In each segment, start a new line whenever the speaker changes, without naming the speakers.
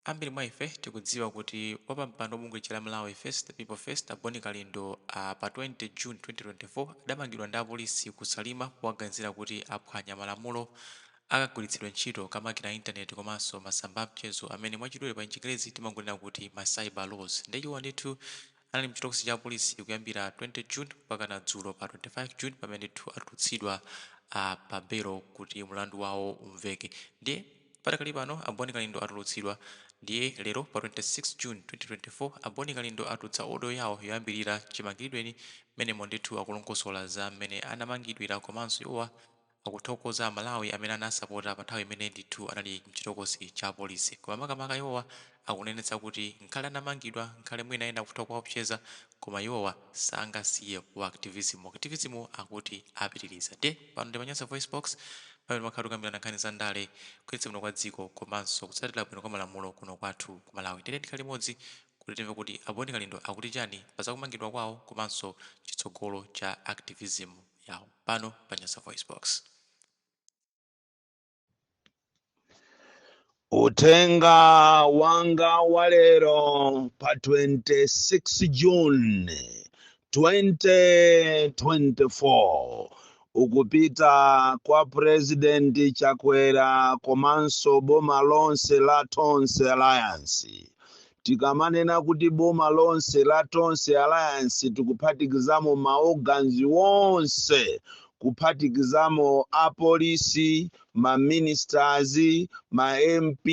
Ambiri mwa ife tikudziwa kuti wapampando bungwe la Malawi First the People First Boni Kalindo pa 20 June 2024 adamangidwa ndi apolisi kusalima powaganizira kuti aphwanya malamulo akagwiritsidwe ntchito kamakina intaneti komanso masamba amchezo amene mwachidule pa Chingerezi timangonena kuti ma cyber laws. Ndiye ndithu anali mchitokosi cha apolisi kuyambira 20 June mpaka dzulo pa 25 June pamene ndithu atulutsidwa pa belo kuti mlandu wawo umveke. Ndiye patakali pano Boni Kalindo atulutsidwa. Ndiye lero pa 26 June 2024 Boni Kalindo atulutsa odo yawo yoyambirira chimangidweni mmene ndithu akulongosola za mmene anamangidwira komanso iwowa akuthokoza Malawi amene anasapota pa nthawi imene ndithu anali mchitokosi cha polisi. Koma makamaka iwowa akunenetsa kuti nkhale anamangidwa nkhale mwina ena kufuna kuwaopseza koma iwowa sangasiye wa activism akuti apitiriza. Ndiye pano ndi Manyasa Voice Box pamene makhala tukambirana nkhani za ndale kuyitsa bwino kwa dziko komanso kutsatira bwino kwa malamulo kuno kwathu ku Malawi. Ndiye tikhale limodzi kuti timve kuti Boni Kalindo akuti chani pa zakumangidwa kwawo komanso chitsogolo cha activism yawo pano pa Nyasa Voice Box.
Utenga wanga walero pa 26 June 2024 ukupita kwa President Chakwera komanso boma lonse la Tonse Alliance. Tikamanena kuti boma lonse la Tonse Alliance tikuphatikizamo maorgans wonse, kuphatikizamo apolisi, ma ministers, ma MP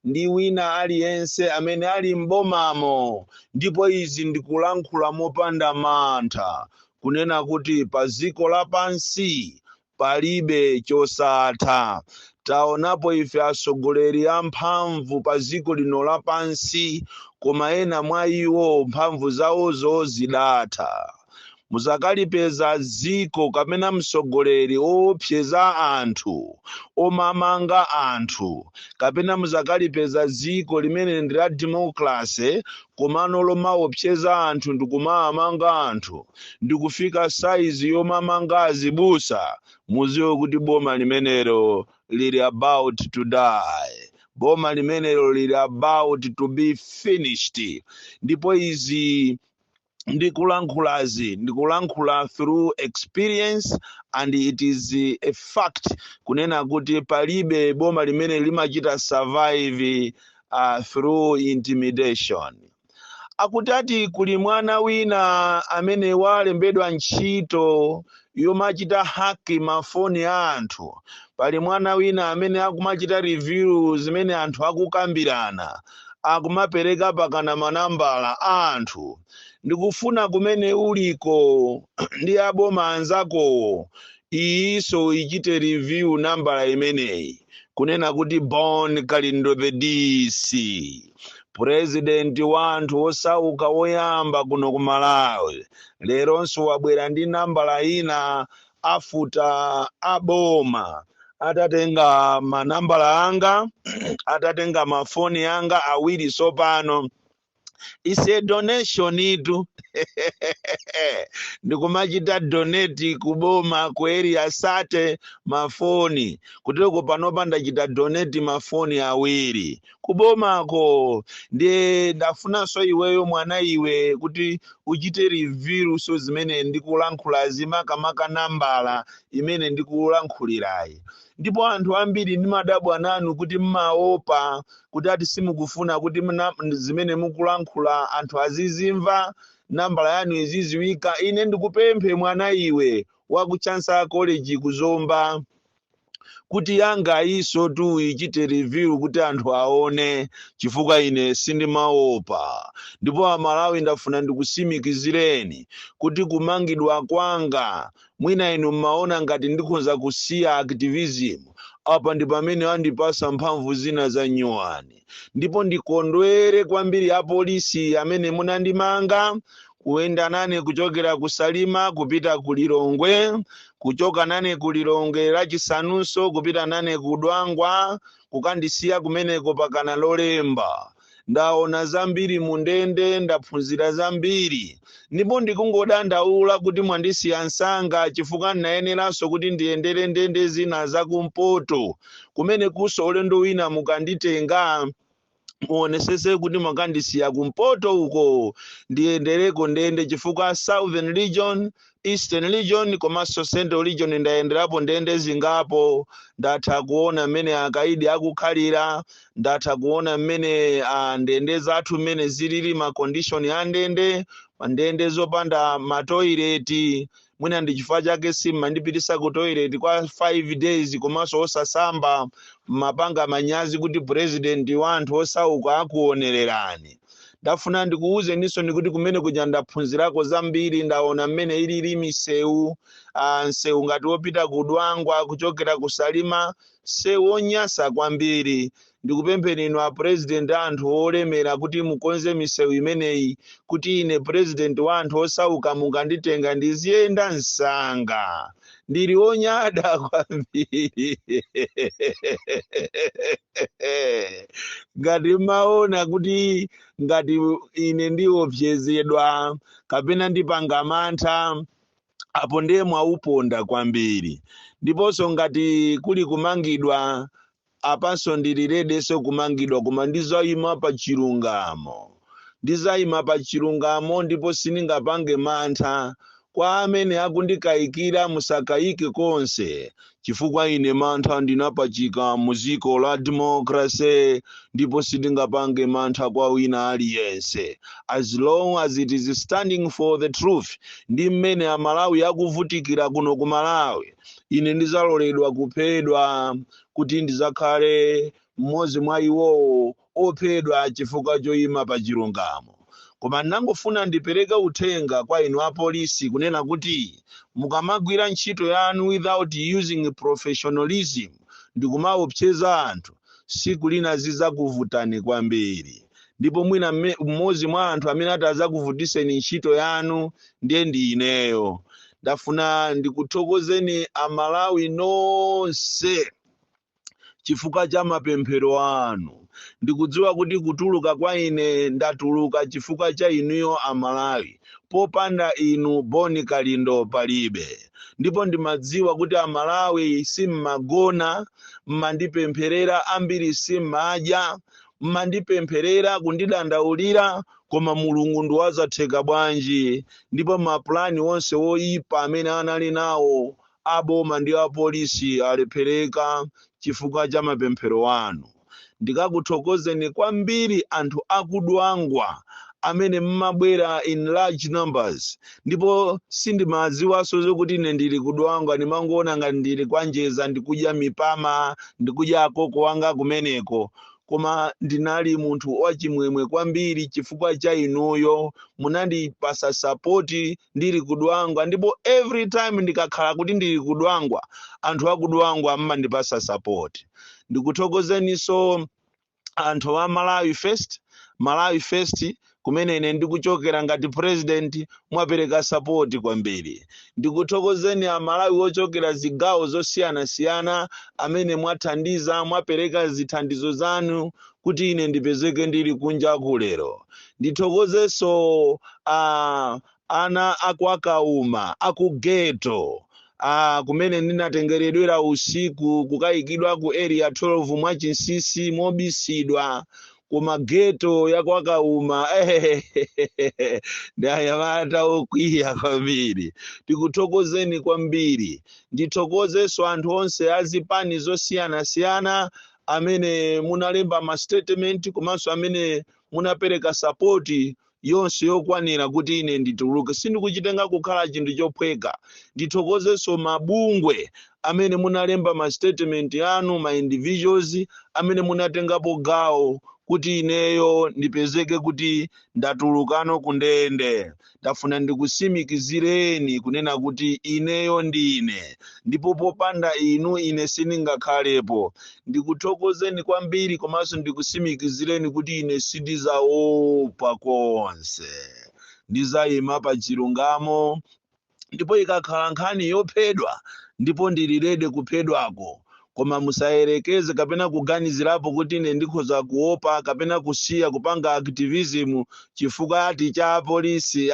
ndi wina aliyense amene ali mbomamo. Ndipo izi ndikulankhula mopanda mantha kunena kuti pa dziko lapansi palibe chosatha. Taonapo ife atsogoleri amphamvu pa dziko lino lapansi, koma ena mwa iwo mphamvu zawozo zidatha. Muzakalipeza dziko kapena mtsogoleri oopseza anthu, omamanga anthu, kapena muzakalipeza dziko limene ndi la democracy komano lomaopseza anthu ndikumamanga anthu, ndikufika saizi yomamanga azibusa, muziwe kuti boma limenelo lili about to die. Boma limenelo lili about to be finished. Ndipo izi ndikulankhula through experience, and it is a fact kunena kuti palibe boma limene limachita survive through intimidation. Akutati kuli mwana wina amene walembedwa ntchito yomachita haki mafoni a anthu. Pali mwana wina amene akumachita review zimene anthu akukambirana, akumapereka pakana manambala a anthu. Ndikufuna kumene uliko ndi aboma anzako iso ichite review nambala imeneyi kunena kuti Boni Kalindo the DC, president wa anthu osauka woyamba kuno ku Malawi, leronso wabwera ndi nambala ina afuta aboma. Atatenga manambala anga, atatenga mafoni anga awiri sopano. Ise donation itu ndikumachita donate kuboma ku area sate mafoni, kuteko panopa ndachita donate mafoni awiri kubomako. Ndiye ndafunanso iweyo mwana iwe kuti uchite review so zimene ndikulankhula zimakamaka nambala imene ndikulankhulirayi. Ndipo anthu ambiri ndi madabwa nanu kuti mmaopa kuti ati simukufuna kuti zimene mukulankhula anthu azizimva, nambala yanu iziziwika. Ine ndikupemphe mwana iwe wa ku Chansa College kuzomba kuti yanga iso tu ichite review kuti anthu aone, chifukwa ine sindimaopa. Ndipo Amalawi ndafuna ndikusimikizireni kuti kumangidwa kwanga mwina inu mmaona ngati ndikhoza kusiya activism, apa ndi pamene andipasa mphamvu zina za nyuwani. Ndipo ndikondwere kwambiri apolisi amene munandimanga, kuyenda nane kuchokera kusalima kupita ku Lilongwe, kuchoka nane ku Lilongwe lachisanunso kupita nane ku Dwangwa, kukandisiya kumeneko pakana lolemba. Ndaona zambiri mundende, ndaphunzira zambiri. Ndipo ndikungodandaula kuti mwandisiya nsanga chifukwa nayeneranso kuti ndiyendere ndende zina zakumpoto kumene kuso ulendo wina mukanditenga muonesese kuti mwakandisiya kumpoto uko ndiyendereko ndende chifukwa Southern Region, Eastern Region komanso Central Region ndayenderapo ndende zingapo. Ndatha kuona mmene akaidi akukhalira, ndatha kuona mmene ndende zathu mmene zilili ma condition ya ndende, ndende zopanda matoileti. Mwina ndi chifukwa chake simandipitisa ku toilet kwa 5 days komanso osasamba, mapanga manyazi kuti president wa anthu osauka akuonererani. Ndafuna ndikuuze niso ndikuti kumene kuja ndaphunzirako zambiri, ndaona mmene ilili misewu, nsewu ngati wopita kudwangwa kuchokera kusalima, sewu onyasa kwambiri. Ndikupempheni inu a president anthu olemera kuti mukonze misewu imeneyi, kuti ine president wa anthu osauka mukanditenga ndiziyenda msanga. Ndili onyada kwambiri. Ngati maona kuti ngati ine ndiopsezedwa kapena ndipanga mantha, apo ndiye mwauponda kwambiri. Ndiponso ngati kuli kumangidwa, apanso ndiliredenso kumangidwa, koma ndizayima pa chilungamo. Ndizayima pa chilungamo ndipo siningapange mantha. Kwa amene akundikayikira musakayike konse, chifukwa ine mantha ndinapachika muziko la democracy, ndipo sindingapange mantha kwa wina aliyense. As long as it is standing for the truth, ndi mmene amalawi akuvutikira kuno ku Malawi, ine ndizaloledwa kuphedwa kuti ndizakhale mmodzi mwa iwowo ophedwa chifukwa choyima pa chilungamo. Koma nangofuna ndipereke uthenga kwa inu apolisi kunena kuti mukamagwira ntchito yanu without using professionalism, ndikumaopseza anthu, siku lina zizakuvutani kwambiri. Ndipo mwina mmodzi mwa anthu amene atazakuvutiseni ntchito yanu ndiye ndi ineyo. Ndafuna ndikuthokozeni amalawi nonse chifukwa cha mapemphero anu. Ndikudziwa kuti kutuluka kwa ine ndatuluka chifukwa cha inuyo amalawi. Popanda inu Boni Kalindo palibe. Ndipo ndimadziwa kuti amalawi simmagona, mmandipempherera ambiri simmadya, mmandipempherera kundidandaulira, koma Mulungu ndiwazatheka bwanji. Ndipo mapulani onse woyipa amene anali nawo aboma ndi apolisi alephereka chifukwa cha mapemphero anu. Ndikakuthokozeni kwambiri anthu akudwangwa amene mmabwera in large numbers, ndipo sindimadziwanso zokuti ine ndili kudwangwa, ndimangoona ngati ndili kwanjeza ndikudya mipama, ndikudya akoko wanga kumeneko. Koma ndinali munthu wachimwemwe kwambiri chifukwa cha inuyo, munandipasa sapoti ndili kudwangwa, ndipo every time ndikakhala kuti ndili kudwangwa, anthu akudwangwa mmandipasa sapoti. Ndikuthokozeniso anthu wa Malawi First, kumene ine ndikuchokera ngati president, mwapereka sapoti kwambiri. Ndikuthokozeni amalawi ochokera zigawo zosiyana-siyana amene mwathandiza, mwapereka zithandizo zanu kuti ine ndipezeke ndili kunja kulero. Ndithokozenso ana akuakauma, akugeto, kumene ndinatengeredwera usiku kukayikidwa ku area 12 mwachinsisi mobisidwa kuma geto yakwakauma. Ndayamata okwiya kwambiri. Ndikuthokozeni kwambiri. Ndithokozenso anthu onse azipani zosiyana-siyana amene munalemba ma statement komanso amene munapereka sapoti yonse yokwanira kuti ine ndituluke. Sindikuchitenga kukhala chinthu chophweka. Ndithokozenso mabungwe amene munalemba ma statement anu, ma individuals amene munatengapo gawo kuti ineyo ndipezeke kuti ndatulukano kundende. Ndafuna ndikusimikizireni kunena kuti ineyo ndine, ndipo popanda inu ine siningakhalepo. Ndikuthokozeni kwambiri komanso ndikusimikizireni kuti ine sindizaopa konse. Ndizayima pa chilungamo, ndipo ikakhala nkhani yophedwa ndipo ndilirede kuphedwako, koma musayerekeze kapena kuganizirapo kuti ine ndikhoza kuopa kapena kusiya kupanga activism chifukwa ati cha polisi.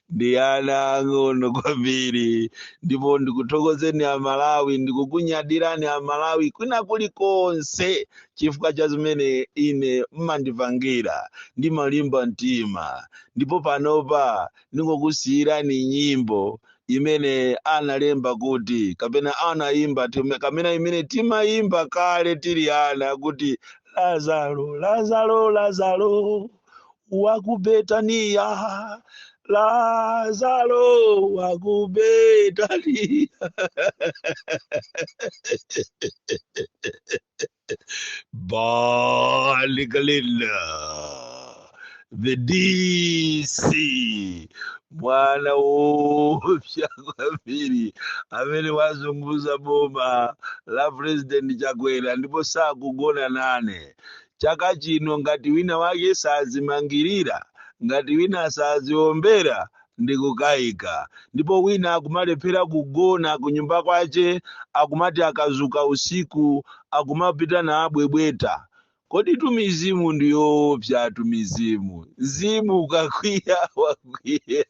Ndi ana ang'ono kwambiri, ndipo ndikuthokozeni Amalawi, ndikukunyadirani Amalawi kwina kulikonse chifukwa cha zimene ine mmandipangira ndi malimba mtima. Ndipo panopa ndingokusiyirani nyimbo imene analemba kuti kapena anaimba kamena imene timaimba kale tili ana kuti Lazaro, Lazaro, Lazaro wa ku Betania, Lazaro wa ku Betania. Balikalila the DC mwana wopya kwambiri amene wazunguza boma la President Chakwera ndipo sakugona nane. Chaka chino ngati wina wake sazimangirira, ngati wina saziombera ndikukayika, ndipo wina akumalephera kugona kunyumba kwace, akumati akazuka usiku akumapita na abwebweta. Kodi tumizimu ndiyoopsa tumizimu, mzimu ukakwiya wakwiya.